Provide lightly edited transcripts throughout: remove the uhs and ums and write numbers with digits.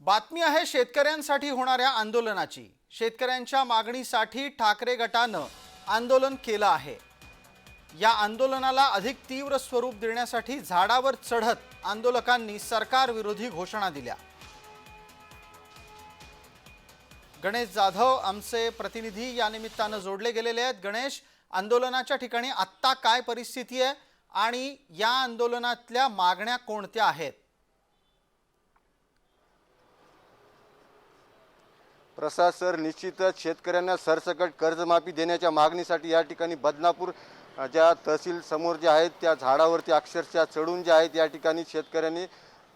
बातमी आहे शेतकऱ्यांसाठी होणाऱ्या आंदोलनाची। शेतकऱ्यांच्या मागणीसाठी ठाकरे गटानं आंदोलन केलं आहे। या आंदोलनाला अधिक तीव्र स्वरूप देण्यासाठी झाडावर चढत आंदोलकांनी सरकार विरोधी घोषणा दिल्या। गणेश जाधव आमचे प्रतिनिधी या निमित्तानं जोडले गेलेले आहेत। गणेश, आंदोलनाच्या ठिकाणी आत्ता काय परिस्थिती आहे आणि या आंदोलनातल्या मागण्या कोणत्या आहेत? प्रसाद सर, निश्चितच शेतकऱ्यांना सरसकट कर्जमाफी देण्याच्या मागणीसाठी या ठिकाणी बदनापूर ज्या तहसील समोर जे आहेत त्या झाडावरती अक्षरशः चढून जे आहेत या ठिकाणी शेतकऱ्यांनी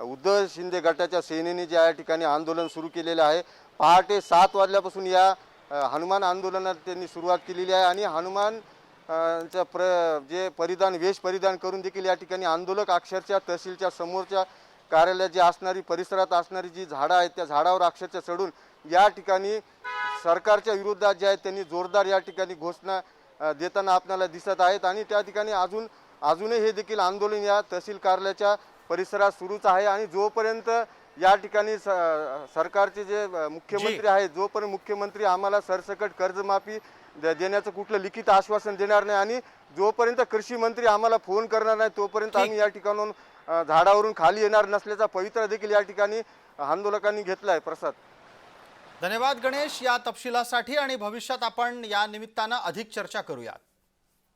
उद्धव शिंदे गटाच्या सेनेने जे या ठिकाणी आंदोलन सुरू केलेले आहे। पहाटे 7 वाजल्यापासून या हनुमान आंदोलनात त्यांनी सुरुवात केलेली आहे आणि हनुमान जे वेश परिधान करून देखील या ठिकाणी आंदोलक अक्षरशः तहसीलच्या समोरच्या कार्यालयात जी असणारी परिसरात असणारी जी झाडं आहेत त्या झाडावर अक्षरशः चढून या ठिकाणी सरकारच्या विरोधात जे आहेत त्यांनी जोरदार या ठिकाणी घोषणा देताना आपल्याला दिसत आहेत आणि त्या ठिकाणी अजूनही हे देखील आंदोलन या तहसील कार्यालयाच्या परिसरात सुरूच आहे आणि जोपर्यंत या ठिकाणी सरकारचे जे मुख्यमंत्री आहेत जोपर्यंत मुख्यमंत्री आम्हाला सरसकट कर्जमाफी देण्याचं कुठलं लिखित आश्वासन देणार नाही आणि जोपर्यंत कृषी मंत्री आम्हाला फोन करणार नाही तोपर्यंत आम्ही या ठिकाणून झाडावरून खाली येणार नसल्याचा पवित्रा देखील या ठिकाणी आंदोलकांनी घेतला आहे। प्रसाद, धन्यवाद गणेश या तपशिलासाठी आणि भविष्यात आपण या निमित्तानं अधिक चर्चा करूया।